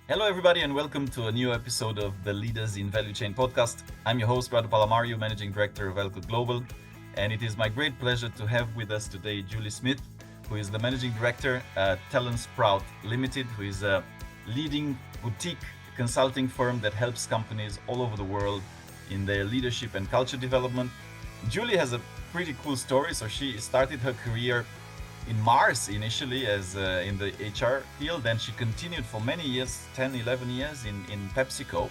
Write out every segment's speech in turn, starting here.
Hello, everybody, and welcome to a new episode of the Leaders in Value Chain podcast. I'm your host, Radu Palamariu, Managing Director of Elco Global, and it is my great pleasure to have with us today Julie Smith, who is the Managing Director at Talent Sprout Limited, who is a leading boutique consulting firm that helps companies all over the world in their leadership and culture development. Julie has a pretty cool story. So she started her career in Mars initially as in the HR field. Then she continued for many years, 10, 11 years in PepsiCo.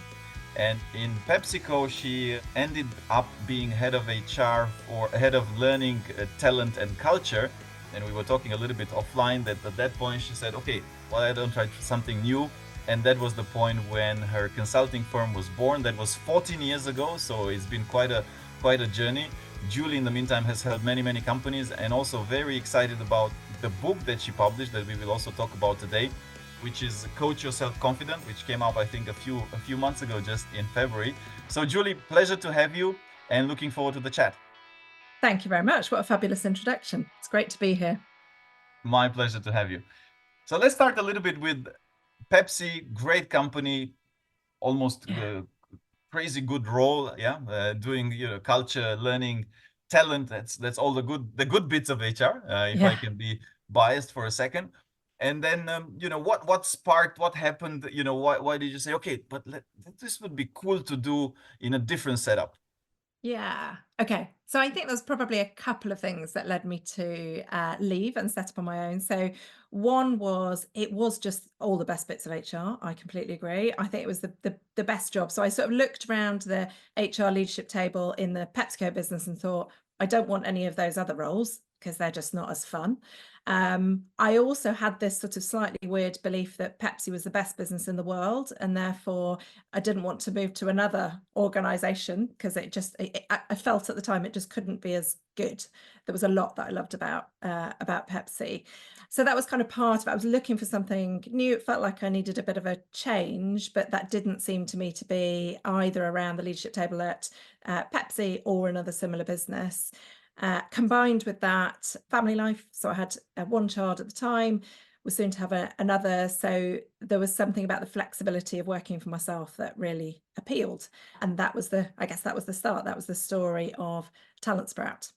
And in PepsiCo, she ended up being head of HR or head of learning, talent and culture. And we were talking a little bit offline that at that point she said, okay, why I don't try something new? And that was the point when her consulting firm was born. That was 14 years ago. So it's been quite a journey. Julie, in the meantime, has helped many companies, and also very excited about the book that she published that we will also talk about today, which is Coach Yourself Confident, which came out, I think, a few months ago, just in February. So, Julie, pleasure to have you, and looking forward to the chat. Thank you very much. What a fabulous introduction. It's great to be here. My pleasure to have you. So let's start a little bit with Pepsi, great company, almost Yeah. crazy good role, yeah, doing culture, learning, talent. That's all the good bits of HR. If I Yeah. can be biased for a second, and then what sparked, what happened. Why did you say, okay, but this would be cool to do in a different setup? Yeah. Okay. So I think there's probably a couple of things that led me to leave and set up on my own. So one was it was just all the best bits of HR. I completely agree. I think it was the best job. So I sort of looked around the HR leadership table in the PepsiCo business and thought, I don't want any of those other roles because they're just not as fun. I also had this sort of slightly weird belief that Pepsi was the best business in the world, and therefore I didn't want to move to another organization because I felt at the time it just couldn't be as good. There was a lot that I loved about Pepsi. So that was kind of part of it. I was looking for something new. It felt like I needed a bit of a change, but that didn't seem to me to be either around the leadership table at Pepsi or another similar business. Combined with that, family life. So I had one child at the time, was soon to have another. So there was something about the flexibility of working for myself that really appealed. And I guess that was the start. That was the story of Talent Sprout.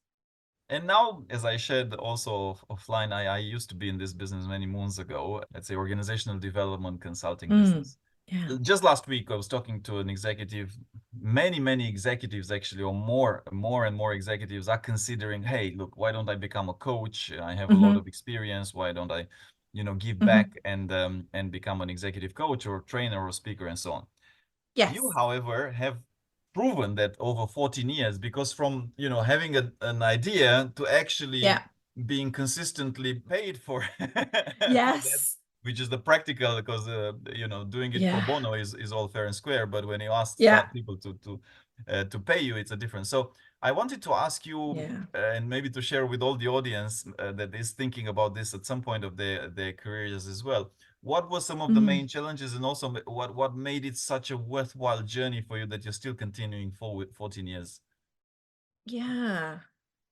And now, as I shared also offline, I used to be in this business many moons ago. Let's say organizational development consulting business. Yeah. Just last week, I was talking to an executive. Many executives actually, or more and more executives are considering, hey, look, why don't I become a coach? I have a lot Hmm. of experience. Why don't I, give back Hmm. and become an executive coach or trainer or speaker and so on. You, Yes. however, have proven that over 14 years, because from, having an idea to actually Yeah. being consistently paid for for that, Yes. which is the practical, because doing it pro Yeah. bono is all fair and square, but when you ask Yeah. start people to pay you, it's a difference. So I wanted to ask you, Yeah. and maybe to share with all the audience that is thinking about this at some point of their careers as well. What were some of the Mm. main challenges, and also what made it such a worthwhile journey for you that you're still continuing forward 14 years? Yeah.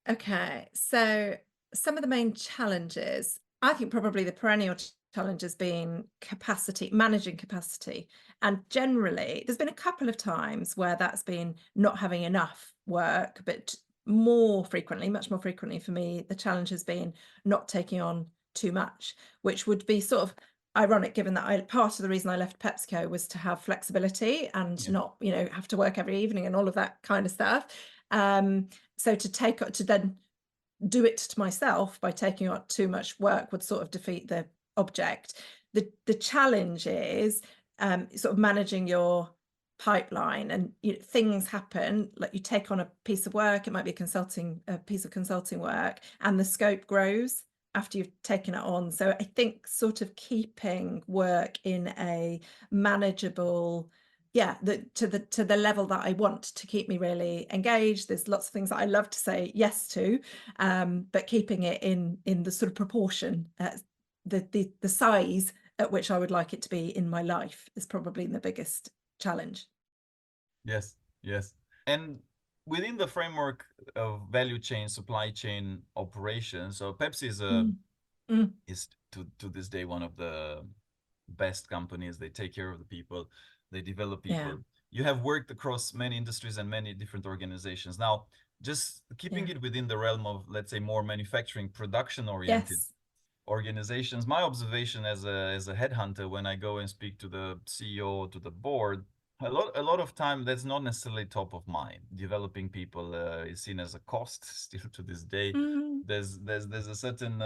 Okay. So some of the main challenges, I think probably the perennial challenge has been capacity, managing capacity. And generally, there's been a couple of times where that's been not having enough work, but more frequently, much more frequently for me, the challenge has been not taking on too much, which would be sort of ironic given that part of the reason I left PepsiCo was to have flexibility and Yeah. not, have to work every evening and all of that kind of stuff. Um, so to then do it to myself by taking on too much work would sort of defeat the object. The challenge is sort of managing your pipeline, and things happen, like you take on a piece of work, it might be a piece of consulting work, and the scope grows after you've taken it on. So I think sort of keeping work in a manageable, to the level that I want to keep me really engaged. There's lots of things that I love to say yes to, but keeping it in the sort of proportion, the size at which I would like it to be in my life is probably the biggest challenge. Yes, yes. And within the framework of value chain, supply chain operations, so Pepsi Mm. Mm. is to this day one of the best companies. They take care of the people, they develop Yeah. people. You have worked across many industries and many different organizations. Now, just keeping Yeah. it within the realm of, let's say, more manufacturing, production oriented Yes. organizations, my observation as a headhunter, when I go and speak to the CEO, to the board, a lot of time that's not necessarily top of mind. Developing people is seen as a cost still to this day. Mm, There's a certain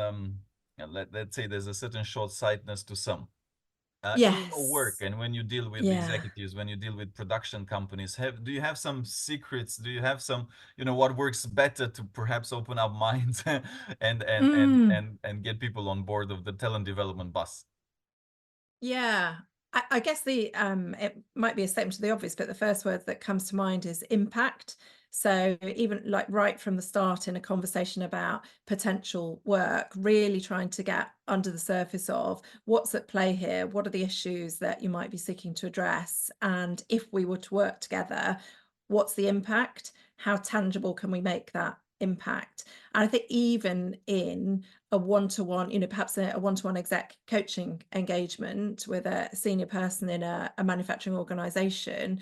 let's say there's a certain short-sightedness to some. In your work yes. and when you deal with Yeah. executives, when you deal with production companies, do you have some secrets? Do you have some, what works better to perhaps open up minds Mm. and get people on board of the talent development bus? Yeah. I guess the it might be a statement to the obvious, but the first word that comes to mind is impact. So even like right from the start in a conversation about potential work, really trying to get under the surface of what's at play here, what are the issues that you might be seeking to address, and if we were to work together, what's the impact? How tangible can we make that impact? And I think even in a one-to-one, perhaps a one-to-one exec coaching engagement with a senior person in a manufacturing organization,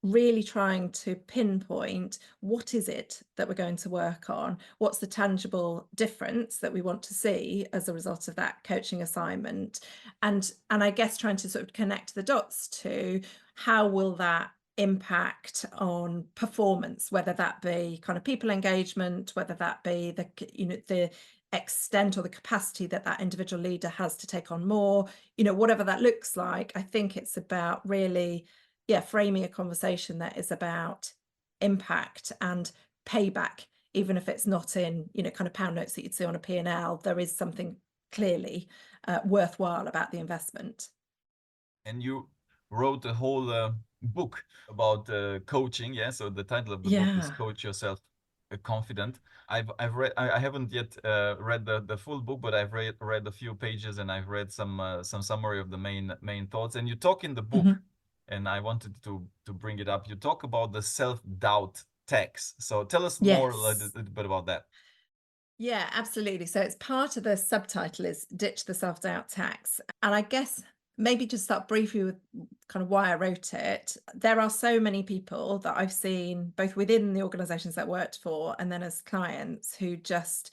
really trying to pinpoint what is it that we're going to work on, what's the tangible difference that we want to see as a result of that coaching assignment, and I guess trying to sort of connect the dots to how will that impact on performance, whether that be kind of people engagement, whether that be the extent or the capacity that that individual leader has to take on more, whatever that looks like. I think it's about really, yeah, framing a conversation that is about impact and payback, even if it's not in, kind of pound notes that you'd see on a P&L. There is something clearly worthwhile about the investment. And you wrote a whole book about coaching. Yeah, so the title of the book is Yeah. Coach Yourself Confident. I've read, I haven't yet read the full book, but I've read a few pages, and I've read some summary of the main thoughts. And you talk in the book, Mhm. and I wanted to bring it up. You talk about the self-doubt tax. So tell us more a Yes. little bit about that. Yeah, absolutely. So it's part of the subtitle is Ditch the Self-Doubt Tax. And I guess maybe just start briefly with kind of why I wrote it. There are so many people that I've seen both within the organizations that I worked for and then as clients who just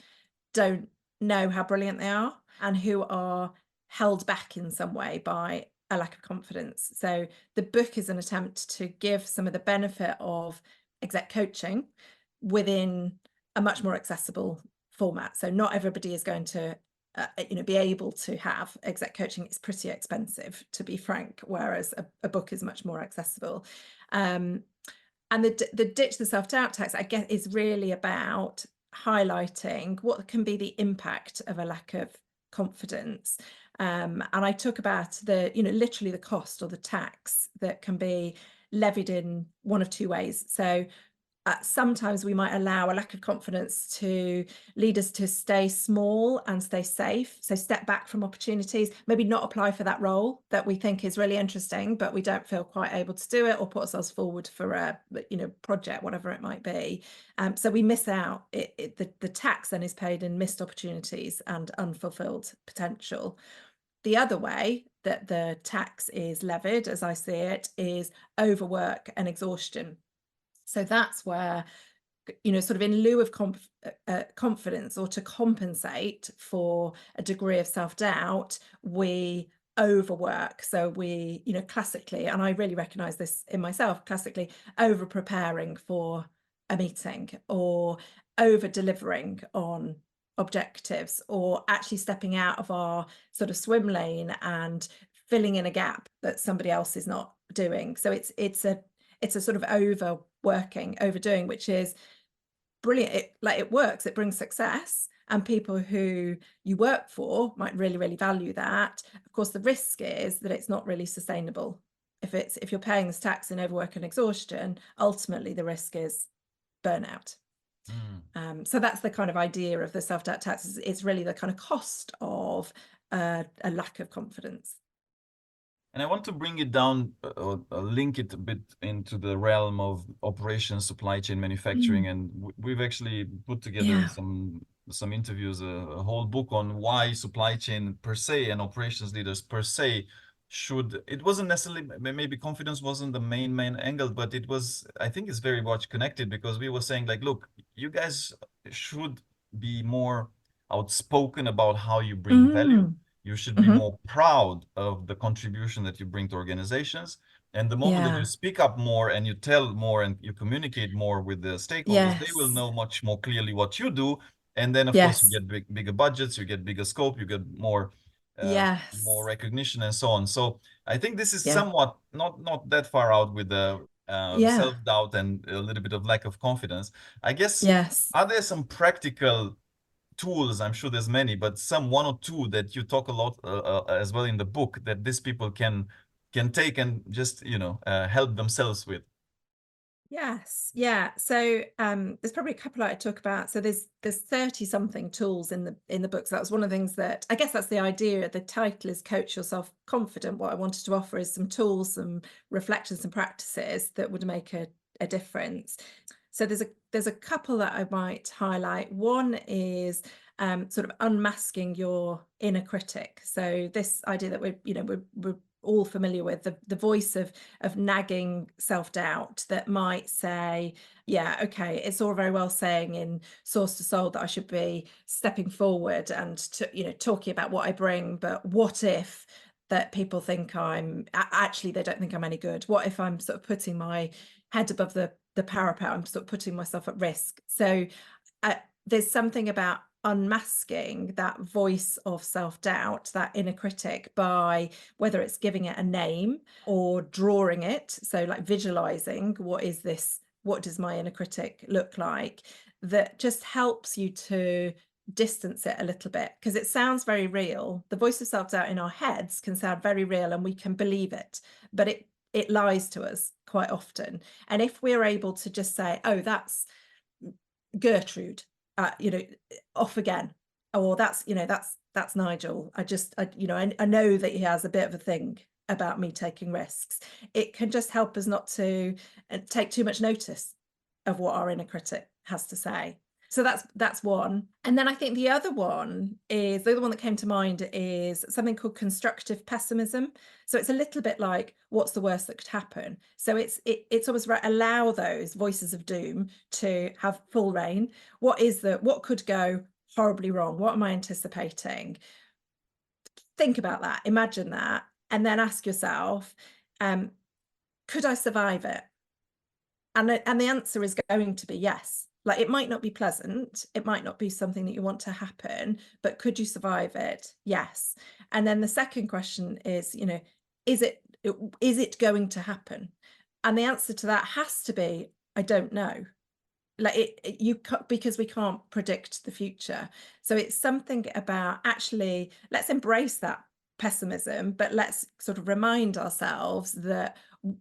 don't know how brilliant they are and who are held back in some way by a lack of confidence. So the book is an attempt to give some of the benefit of exec coaching within a much more accessible format. So not everybody is going to be able to have exec coaching. It's pretty expensive, to be frank, whereas a book is much more accessible. And the ditch the self-doubt tax, I guess, is really about highlighting what can be the impact of a lack of confidence. And I talk about the, literally the cost or the tax that can be levied in one of two ways. So sometimes we might allow a lack of confidence to lead us to stay small and stay safe. So step back from opportunities, maybe not apply for that role that we think is really interesting, but we don't feel quite able to do it, or put ourselves forward for a project, whatever it might be. So we miss out. The tax then is paid in missed opportunities and unfulfilled potential. The other way that the tax is levied, as I see it, is overwork and exhaustion. So that's where, sort of in lieu of confidence, or to compensate for a degree of self-doubt, we overwork. So we, classically, and I really recognize this in myself, classically over preparing for a meeting, or over delivering on objectives, or actually stepping out of our sort of swim lane and filling in a gap that somebody else is not doing. So it's a sort of overworking, overdoing, which is brilliant. It works, it brings success, and people who you work for might really, really value that. Of course, the risk is that it's not really sustainable. If you're paying this tax in overwork and exhaustion, ultimately the risk is burnout. So that's the kind of idea of the self-doubt tax. It's really the kind of cost of a lack of confidence. And I want to bring it down, or link it a bit into the realm of operations, supply chain, manufacturing. And we've actually put together in Yeah. some interviews a whole book on why supply chain per se and operations leaders per se should, it wasn't necessarily, maybe confidence wasn't the main angle, but it was, I think it's very much connected, because we were saying like, look, you guys should be more outspoken about how you bring value. Mm. You should be Hmm. more proud of the contribution that you bring to organizations. And the moment that you Yeah. speak up more and you tell more and you communicate more with the stakeholders, they will Yes. know much more clearly what you do. And then, of course, you Yes. get bigger budgets, you get bigger scope, you get more Yes. recognition and so on. So I think this is Yeah. somewhat not that far out with the Yeah. self-doubt and a little bit of lack of confidence. I guess, Yes. are there some practical tools? I'm sure there's many, but some one or two that you talk a lot as well in the book that these people can take and just help themselves with. Yes, yeah. So there's probably a couple I talk about. So there's 30 something tools in the book. So that's one of the things that I guess that's the idea. The title is Coach Yourself Confident. What I wanted to offer is some tools, some reflections and practices that would make a difference. So there's a couple that I might highlight. One is sort of unmasking your inner critic. So this idea that we're all familiar with, the voice of nagging self-doubt that might say, yeah, okay, it's all very well saying in Source to Soul that I should be stepping forward and talking about what I bring, but what if that people think I'm actually, they don't think I'm any good? What if I'm sort of putting my head above the parapet? I'm sort of putting myself at risk. So there's something about unmasking that voice of self-doubt, that inner critic, by whether it's giving it a name or drawing it. So like visualizing, what is this? What does my inner critic look like? That just helps you to distance it a little bit, because it sounds very real. The voice of self-doubt in our heads can sound very real and we can believe it, but it lies to us quite often. And if we're able to just say, oh, that's Gertrude, off again, or that's Nigel. I know that he has a bit of a thing about me taking risks. It can just help us not to take too much notice of what our inner critic has to say. So that's one. And then I think the other one that came to mind is something called constructive pessimism. So it's a little bit like, what's the worst that could happen? So it's almost allow those voices of doom to have full reign. What could go horribly wrong? What am I anticipating? Think about that, imagine that, and then ask yourself, could I survive it? And the answer is going to be yes. Like, it might not be pleasant, it might not be something that you want to happen, but could you survive it? Yes. And then the second question is, is it going to happen? And the answer to that has to be, I don't know. Like because we can't predict the future. So it's something about, actually, let's embrace that pessimism, but let's sort of remind ourselves that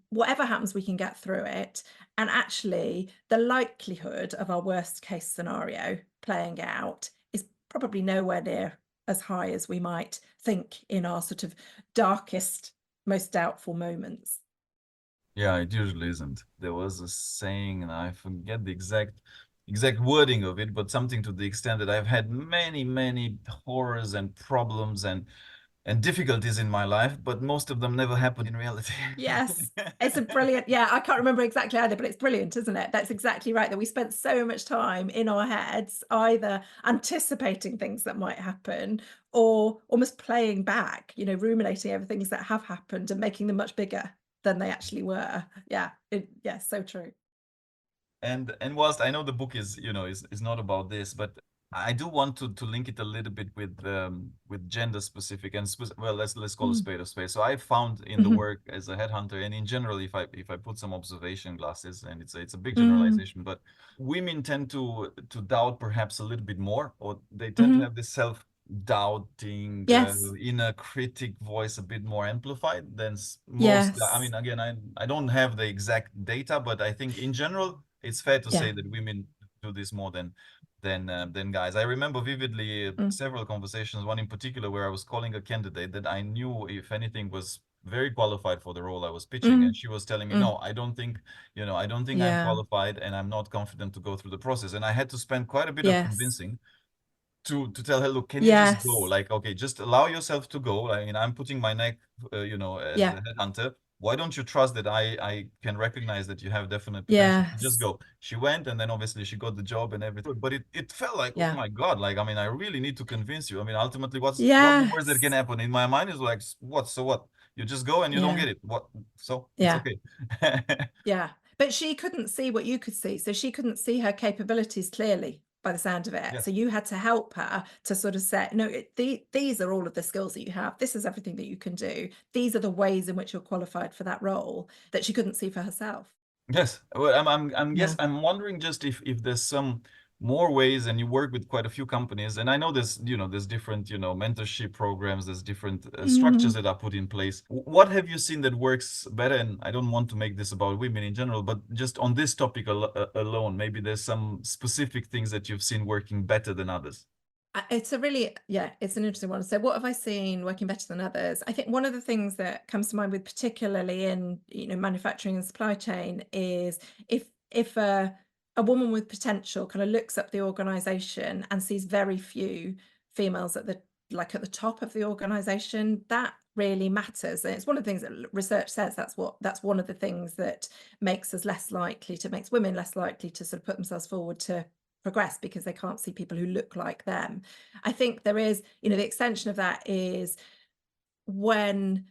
whatever happens, we can get through it. And actually, the likelihood of our worst case scenario playing out is probably nowhere near as high as we might think in our sort of darkest, most doubtful moments. Yeah, it usually isn't. There was a saying, and I forget the exact wording of it, but something to the extent that I've had many horrors and problems and difficulties in my life, but most of them never happened in reality. Yes, it's a brilliant, yeah, I can't remember exactly either, but it's brilliant, isn't it? That's exactly right, that we spent so much time in our heads either anticipating things that might happen or almost playing back, ruminating over things that have happened and making them much bigger than they actually were. Yeah, so true. And whilst I know the book is not about this, but I do want to link it a little bit with gender specific and well, let's call a spade a spade. So I found in the Mhm. work as a headhunter, and in general, if I put some observation glasses, and it's a big Mm. generalization, but women tend to doubt perhaps a little bit more, or they tend to Mhm. have this self-doubting Yes, inner critic voice a bit more amplified than most. I yes, mean, again, I don't have the exact data, but I think in general it's fair to yeah. say that women do this more than guys. I remember vividly Mm. several conversations, one in particular where I was calling a candidate that I knew, if anything, was very qualified for the role I was pitching, and Mm. she was telling me, Mm. no, I don't think I'm Yeah, qualified and I'm not confident to go through the process. And I had to spend quite a bit of yes. convincing. to tell her, look, can you just go? Yes. Like, okay, just allow yourself to go. I mean, I'm putting my neck, as Yeah. a headhunter. Why don't you trust that I can recognize that you have definite potential to just Yes. go? She went, and then obviously she got the job and everything. But it felt like, oh Yeah. my God, like, I mean, I really need to convince you. I mean, ultimately, what's the worst that can Yes. happen? In my mind is like, what? So what? You just go and you don't Yeah. get it. What? So it's Yeah. okay. Yeah. But she couldn't see what you could see. So she couldn't see her capabilities clearly by the sound of it. So Yes. you had to help her to sort of say, no, these are all of the skills that you have. This is everything that you can do. These are the ways in which you're qualified for that role that she couldn't see for herself. Yes. Well, Yeah. I'm wondering just if there's some more ways, and you work with quite a few companies, and I know there's different, mentorship programs, there's different structures Mm. that are put in place. What have you seen that works better? And I don't want to make this about women in general, but just on this topic alone, maybe there's some specific things that you've seen working better than others. It's a really, yeah, it's an interesting one. So what have I seen working better than others? I think one of the things that comes to mind with particularly in, manufacturing and supply chain is if a woman with potential kind of looks up the organization and sees very few females at the top of the organization, that really matters. And it's one of the things that research says that's one of the things that makes women less likely to sort of put themselves forward to progress because they can't see people who look like them. I think there is, the extension of that is when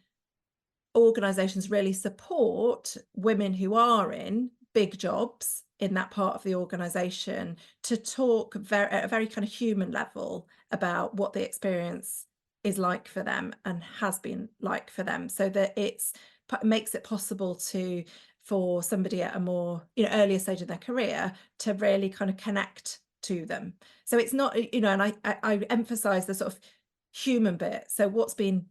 organizations really support women who are in big jobs in that part of the organization to talk at a very kind of human level about what the experience is like for them and has been like for them, so that it makes it possible for somebody at a more earlier stage of their career to really kind of connect to them. So it's not, and I emphasize the sort of human bit. So what's been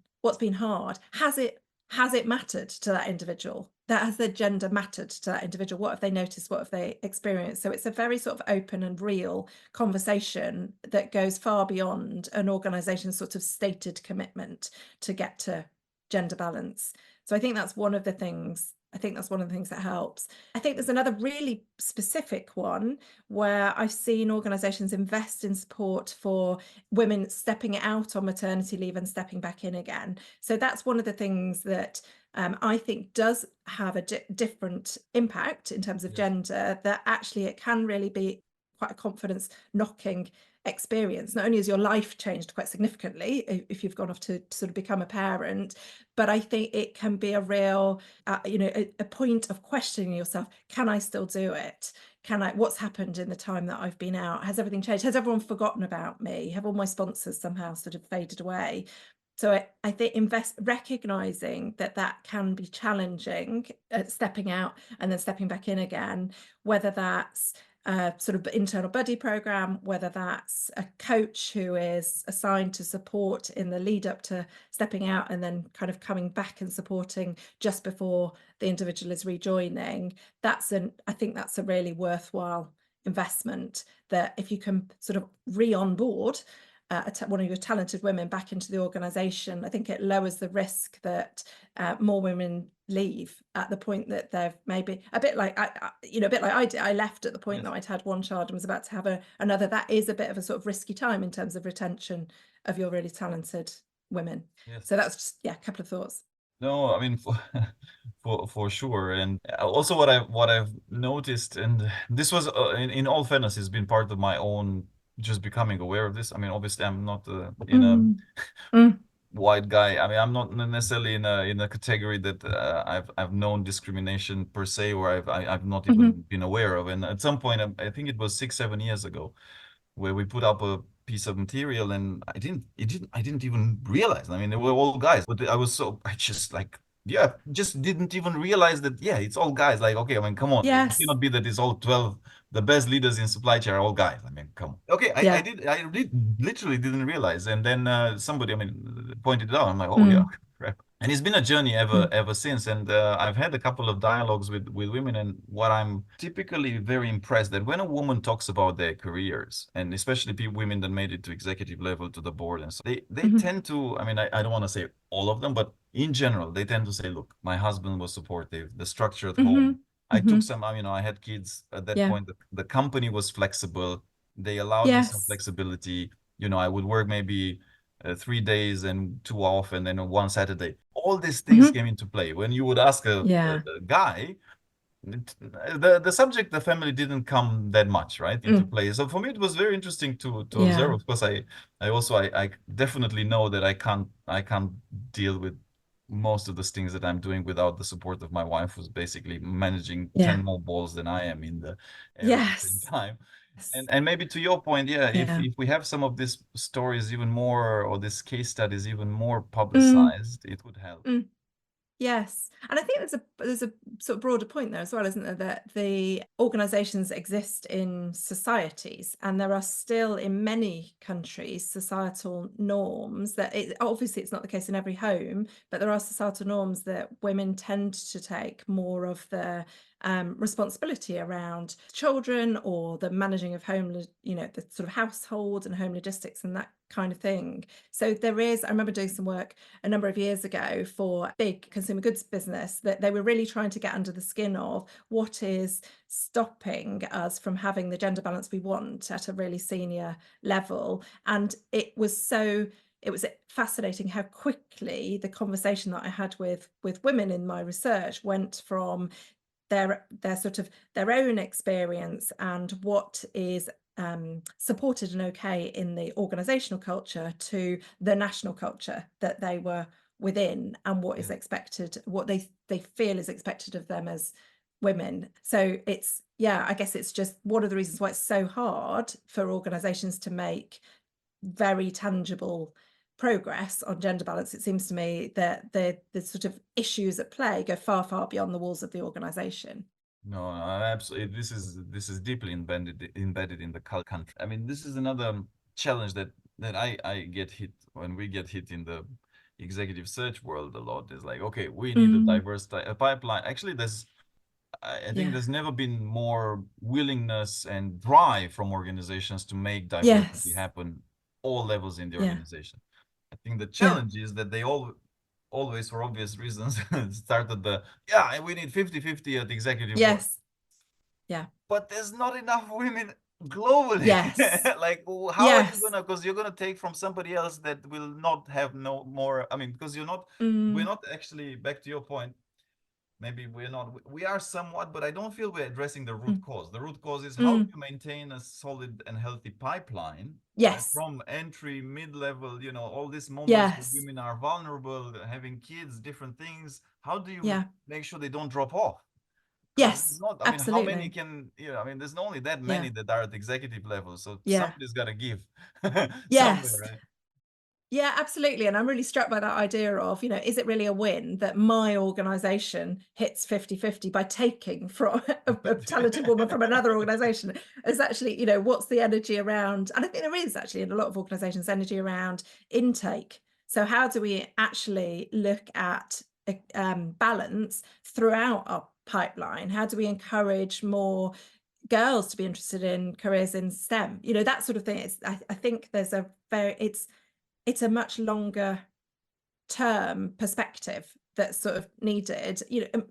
hard? Has it mattered to that individual? That has their gender mattered to that individual? What have they noticed? What have they experienced? So it's a very sort of open and real conversation that goes far beyond an organization's sort of stated commitment to get to gender balance. So I think that's one of the things. I think that's one of the things that helps. I think there's another really specific one where I've seen organizations invest in support for women stepping out on maternity leave and stepping back in again. So that's one of the things that I think does have a different impact in terms of Yes. gender, that actually it can really be quite a confidence knocking experience. Not only has your life changed quite significantly if you've gone off to sort of become a parent, but I think it can be a real, a point of questioning yourself. Can I still do it? What's happened in the time that I've been out? Has everything changed? Has everyone forgotten about me? Have all my sponsors somehow sort of faded away? So I think recognizing that can be challenging, stepping out and then stepping back in again, whether that's a sort of internal buddy program, whether that's a coach who is assigned to support in the lead up to stepping out and then kind of coming back and supporting just before the individual is rejoining. I think that's a really worthwhile investment, that if you can sort of re-onboard one of your talented women back into the organization, I think it lowers the risk that more women leave at the point that they've maybe a bit like I did. I left at the point Yes. that I'd had one child and was about to have another. That is a bit of a sort of risky time in terms of retention of your really talented women. Yes. So that's just, a couple of thoughts. No, I mean, for sure. And also what I've noticed, and this was in all fairness, has been part of my own just becoming aware of this. I mean, obviously, I'm not in a Mm. Mm. white guy. I mean, I'm not necessarily in a category that I've known discrimination per se, or I've not Mhm. even been aware of. And at some point, I think it was 6, 7 years ago, where we put up a piece of material, and I didn't even realize. I mean, they were all guys, but I just like, yeah, just didn't even realize that, yeah, it's all guys. Like, okay, I mean, come on, it Yes. cannot be that it's all 12, the best leaders in supply chain are all guys. I mean, come on. Okay, Yeah. literally didn't realize. And then somebody, I mean, pointed it out. I'm like, oh yeah, Mm. crap. And it's been a journy ever Mm. ever since. And I've had a couple of dialogues with women, and what I'm typically very impressed that when a woman talks about their careers, and especially women that made it to executive level, to the board, and so they Mhm. tend to, I mean, I don't want to say all of them, but in general, they tend to say, look, my husband was supportive, the structure at home. Mhm. I took Mhm. some, I had kids at that Yeah. point. The company was flexible. They allowed me some Yes. flexibility. I would work maybe 3 days and 2 off, and then on one Saturday. All these things came into play. When you would ask Yeah. a guy, the subject, the family didn't come that much right into play. So for me, it was very interesting to observe. Yeah. Of course, I definitely know that I can't deal with most of the things that I'm doing without the support of my wife, who's basically managing Yeah. 10 more balls than I am in the air at the same Yes. time. And maybe to your point, yeah, if Yeah. if we have some of these stories even more, or this case studies even more Mm, publicized, it would help. mm. Yes, and I think there's a sort of broader point there as well, isn't there? That the organisations exist in societies, and there are still in many countries societal norms that obviously it's not the case in every home, but there are societal norms that women tend to take more of the responsibility around children or the managing of home, the sort of household and home logistics and that kind of thing. So there is, I remember doing some work a number of years ago for a big consumer goods business that they were really trying to get under the skin of what is stopping us from having the gender balance we want at a really senior level. And it was fascinating how quickly the conversation that I had with women in my research went from their sort of their own experience and what is supported and okay in the organizational culture to the national culture that they were within, and what is expected, what they feel is expected of them as women. So it's, yeah, I guess it's just one of the reasons why it's so hard for organizations to make very tangible progress on gender balance. It seems to me that the sort of issues at play go far, far beyond the walls of the organization. No, absolutely. This is deeply embedded in the country. I mean, this is another challenge that I get hit when we get hit in the executive search world a lot. Is like, okay, we need a Mm, diverse pipeline. Actually, I think yeah. there's never been more willingness and drive from organizations to make diversity Yes. happen all levels in the Yeah. organization. I think the Yeah. challenge is that they always, for obvious reasons, started yeah, we need 50-50 at executive board. Yes. Yeah. But there's not enough women globally. Yes. Like, how are you Yes. gonna, because you're gonna take from somebody else that will not have no more. I mean, because we're Mm, not actually, back to your point, maybe we are somewhat, but I don't feel we're addressing the root mm, cause. The root cause is, how do mm. you maintain a solid and healthy pipeline, right? Yes. From entry, mid-level, all these moments where Yes. women are vulnerable, having kids, different things. How do you Yeah. make sure they don't drop off? Because Yes. not, I mean, how many Absolutely. can, I mean, there's not only that Yeah. many that are at executive level. So Yeah. somebody's got to give somewhere, Yes. right? Yeah, absolutely. And I'm really struck by that idea of, is it really a win that my organization hits 50-50 by taking from a talented woman from another organization? Is actually, what's the energy around? And I think there is actually in a lot of organizations energy around intake. So how do we actually look at balance throughout our pipeline? How do we encourage more girls to be interested in careers in STEM? That sort of thing. I think there's it's a much longer term perspective that's sort of needed,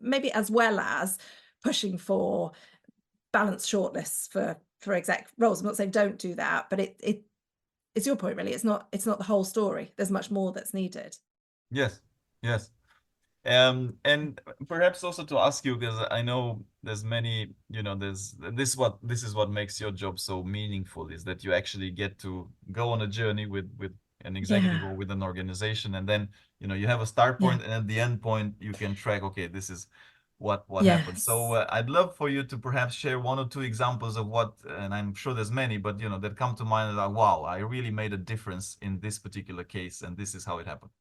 maybe as well as pushing for balanced shortlists for exec roles. I'm not saying don't do that, but it's your point really. It's not the whole story. There's much more that's needed. Yes, yes. And perhaps also to ask you, because I know there's many, this is what makes your job so meaningful, is that you actually get to go on a journey with an executive Yeah. or with an organization, and then you have a start Yeah. point, and at the end point you can track, okay, this is what happened. So Yes. I'd love for you to perhaps share one or two examples of what, and I'm sure there's many, but that come to mind, like, wow, I really made a difference in this particular case, and this is how it happened.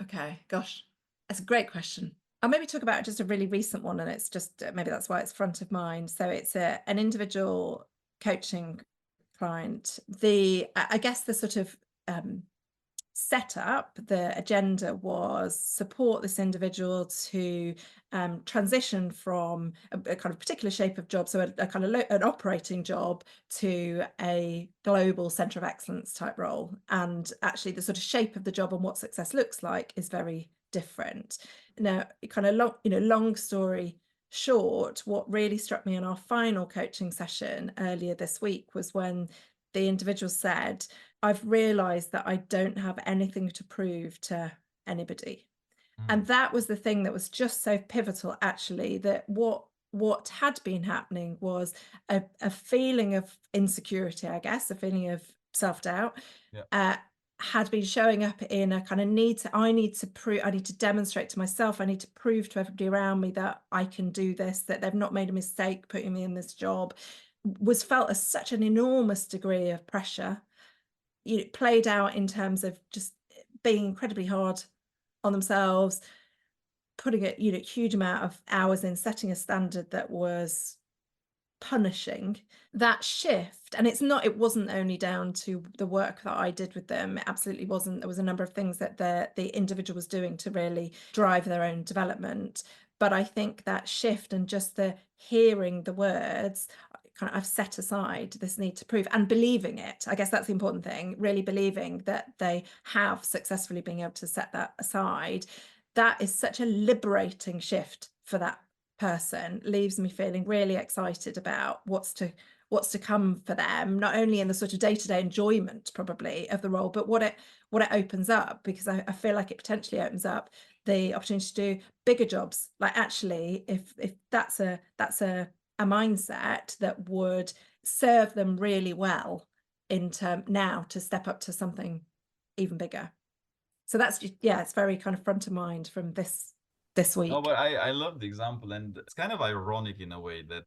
Okay. Gosh, that's a great question. I'll maybe talk about just a really recent one, and it's just maybe that's why it's front of mind. So it's an individual coaching client. I guess the sort of set up, the agenda was support this individual to transition from a kind of particular shape of job, so a kind of an operating job, to a global centre of excellence type role. And actually the sort of shape of the job and what success looks like is very different. Now, kind of long story short, what really struck me in our final coaching session earlier this week was when the individual said, I've realized that I don't have anything to prove to anybody. And Mm, that was the thing that was just so pivotal, actually, that what had been happening was a feeling of insecurity, I guess, a feeling of self-doubt, yeah. uh, had been showing up in a kind of I need to prove, I need to demonstrate to myself, I need to prove to everybody around me that I can do this, that they've not made a mistake putting me in this job, was felt as such an enormous degree of pressure. It played out in terms of just being incredibly hard on themselves, putting a huge amount of hours in, setting a standard that was punishing. That shift, and it wasn't only down to the work that I did with them. It absolutely wasn't. There was a number of things that the individual was doing to really drive their own development. But I think that shift and just the hearing the words, kind of, I've set aside this need to prove, and believing it. I guess that's the important thing, really believing that they have successfully been able to set that aside. That is such a liberating shift for that person, leaves me feeling really excited about what's to come for them, not only in the sort of day-to-day enjoyment probably of the role, but what it opens up, because I feel like it potentially opens up the opportunity to do bigger jobs. Like, actually, if that's a mindset that would serve them really well in term now to step up to something even bigger. So that's just, yeah, it's very kind of front of mind from this No, week. but I love the example, and it's kind of ironic in a way that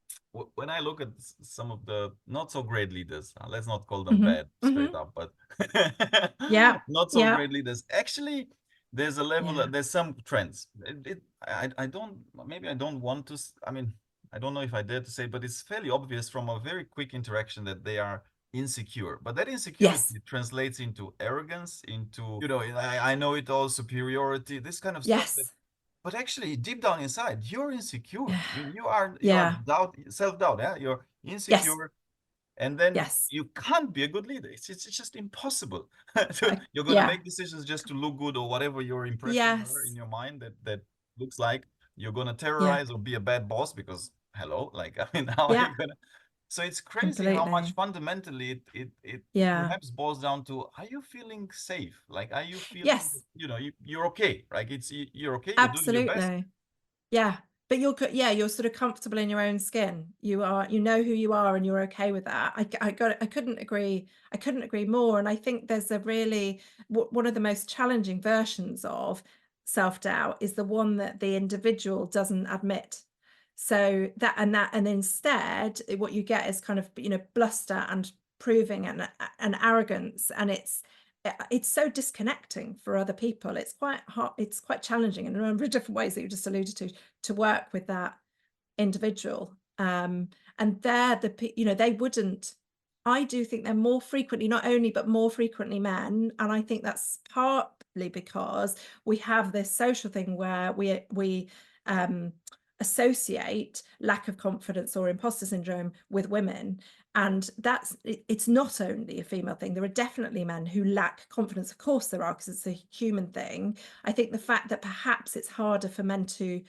when I look at some of the not so great leaders, let's not call them Mhm, bad straight mhm. up, but Yeah, not so yeah, great leaders. Actually, there's a level, yeah. there's some trends. I don't, maybe I don't want to, I mean, I don't know if I dare to say, but it's fairly obvious from a very quick interaction that they are insecure. But that Yes, insecurity translates into arrogance, into, I know it all, superiority, this kind of stuff that, yes. but actually, deep down inside, you're insecure. Yeah, You are yeah. self-doubt, yeah? You're Yes, insecure, and then yes. you can't be a good leader. It's just impossible. You're gonna Yeah, make decisions just to look good or whatever your impressions are in yes. your mind that looks like you're gonna Yeah, terrorize or be a bad boss because hello, like I mean, how are yeah, you gonna? So it's crazy how much completely. fundamentally it Yeah. perhaps boils down to, are you feeling safe? Like, are you feeling, Yes, you're okay? Like you're okay, you're doing your best. absolutely. Yeah, but you're sort of comfortable in your own skin. You know who you are, and you're okay with that. I couldn't agree more. And I think there's a really one of the most challenging versions of self-doubt is the one that the individual doesn't admit. So and instead what you get is kind of, bluster and proving and arrogance, and it's so disconnecting for other people. It's quite hard, it's quite challenging in a number of different ways that you just alluded to work with that individual. And they wouldn't. I do think they're more frequently, not only, but more frequently men. And I think that's partly because we have this social thing where we um, associate lack of confidence or imposter syndrome with women. And it's not only a female thing. There are definitely men who lack confidence. Of course there are, because it's a human thing. I think the fact that perhaps it's harder for men to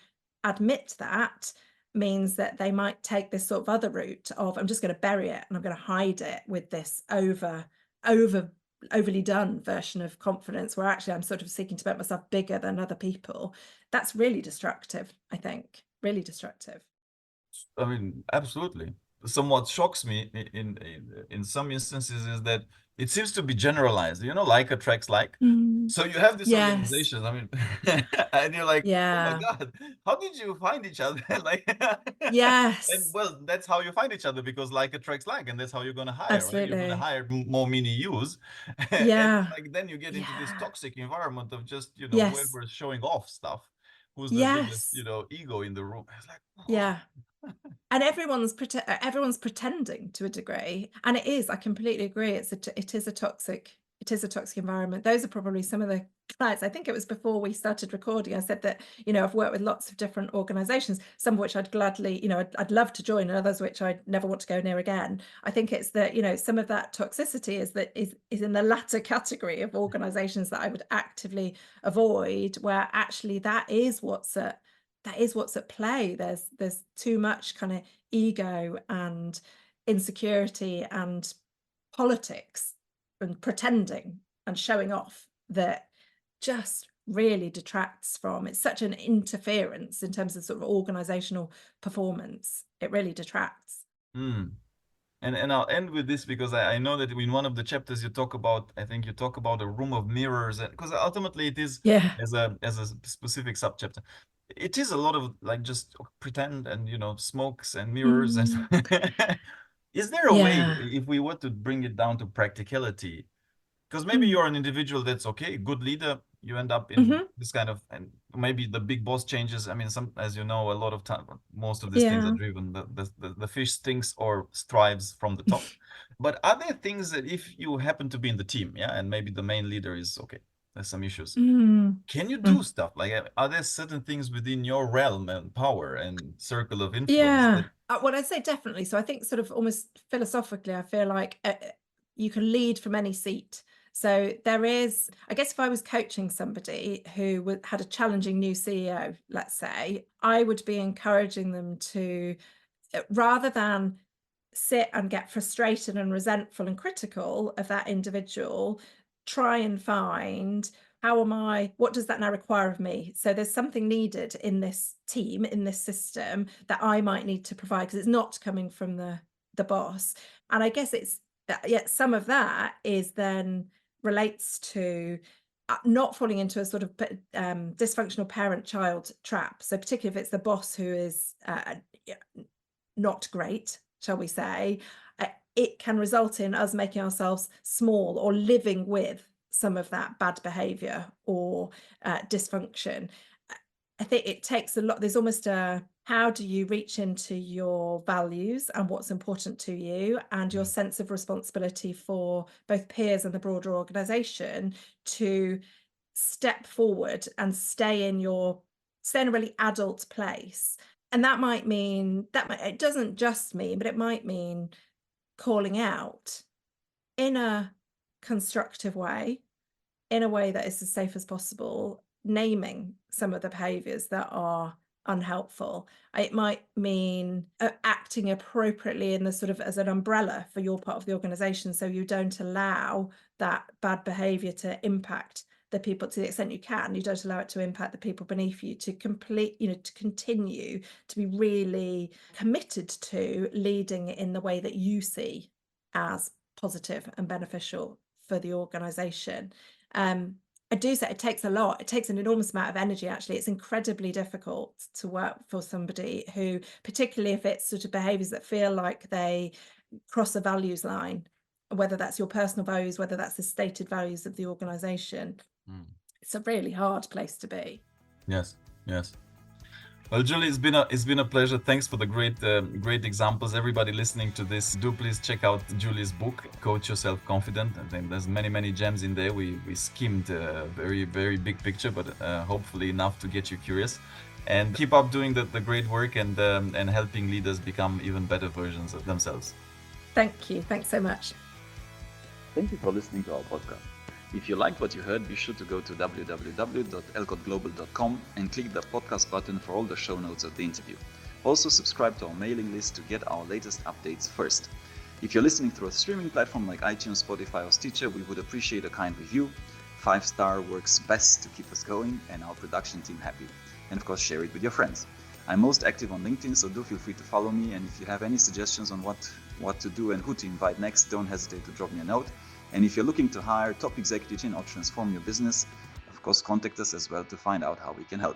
admit that means that they might take this sort of other route of, I'm just going to bury it and I'm going to hide it with this over overly done version of confidence, where actually I'm sort of seeking to make myself bigger than other people. That's really destructive, I think. Really destructive. I mean, absolutely. Somewhat shocks me in some instances is that it seems to be generalized. Like attracts like. Mm. So you have these Yes. organizations. I mean, and you're like, oh my Yeah. God, how did you find each other? Like, and Yes. well, that's how you find each other, because like attracts like, and that's how you're gonna hire, right? You're gonna Absolutely. hire more mini yous, and Yeah. like then you get into this Yeah. toxic environment of just Yes. whoever's showing off stuff, who's the biggest Yes. ego in the room. It's like, Yeah. oh. And everyone's pretending to a degree, and it is. I completely agree. It is a toxic environment. Those are probably some of the clients. I think it was before we started recording. I said that I've worked with lots of different organisations, some of which I'd gladly, I'd love to join, and others which I'd never want to go near again. I think it's that some of that toxicity is in the latter category of organisations that I would actively avoid, where actually that is what's at play. There's too much kind of ego and insecurity and politics and pretending and showing off that just really detracts from, it's such an interference in terms of sort of organizational performance. It really detracts. Mm. And I'll end with this because I know that in one of the chapters you talk about, I think you talk about a room of mirrors, and because ultimately it is, Yeah. as a specific subchapter, it is a lot of like just pretend and smokes and mirrors. And is there a way, Yeah. if we were to bring it down to practicality, because maybe Mm. you're an individual that's okay, good leader, you end up in Mhm. this kind of, and maybe the big boss changes. I mean, as you know, a lot of time, most of these things are Yeah. driven, the fish stinks or strives from the top. But are there things that if you happen to be in the team, yeah, and maybe the main leader is okay, there's some issues, Mm. can you Mm. do stuff like, are there certain things within your realm and power and circle of influence Yeah. that Well, I'd say definitely. So I think sort of almost philosophically, I feel like you can lead from any seat. So there is, I guess if I was coaching somebody who had a challenging new CEO, let's say, I would be encouraging them to, rather than sit and get frustrated and resentful and critical of that individual, try and find, what does that now require of me? So there's something needed in this team, in this system, that I might need to provide, because it's not coming from the boss. And I guess it's yeah, some of that is then relates to not falling into a sort of dysfunctional parent-child trap. So particularly if it's the boss who is yeah, not great, shall we say, it can result in us making ourselves small or living with some of that bad behavior or dysfunction. I think it takes a lot. There's almost a, how do you reach into your values and what's important to you and your sense of responsibility for both peers and the broader organization to step forward and stay in a really adult place. And that might mean it doesn't just mean, but it might mean calling out in a constructive way, in a way that is as safe as possible, naming some of the behaviors that are unhelpful. It might mean acting appropriately in the sort of as an umbrella for your part of the organization, so you don't allow that bad behavior to impact the people. To the extent you can, you don't allow it to impact the people beneath you, to continue to be really committed to leading in the way that you see as positive and beneficial for the organization. I do say it takes a lot. It takes an enormous amount of energy, actually. It's incredibly difficult to work for somebody who, particularly if it's sort of behaviors that feel like they cross a values line, whether that's your personal values, whether that's the stated values of the organization. It's a really hard place to be. Yes, yes. Well, Julie, it's been a pleasure. Thanks for the great examples. Everybody listening to this, do please check out Julie's book, Coach Yourself Confident. I think there's many gems in there. We skimmed a very big picture, but hopefully enough to get you curious. And keep up doing the great work and helping leaders become even better versions of themselves. Thank you. Thanks so much. Thank you for listening to our podcast. If you liked what you heard, be sure to go to www.elcotglobal.com and click the podcast button for all the show notes of the interview. Also subscribe to our mailing list to get our latest updates first. If you're listening through a streaming platform like iTunes, Spotify or Stitcher, we would appreciate a kind review. 5-star works best to keep us going and our production team happy. And of course, share it with your friends. I'm most active on LinkedIn, so do feel free to follow me. And if you have any suggestions on what to do and who to invite next, don't hesitate to drop me a note. And if you're looking to hire top executives in or transform your business, of course, contact us as well to find out how we can help.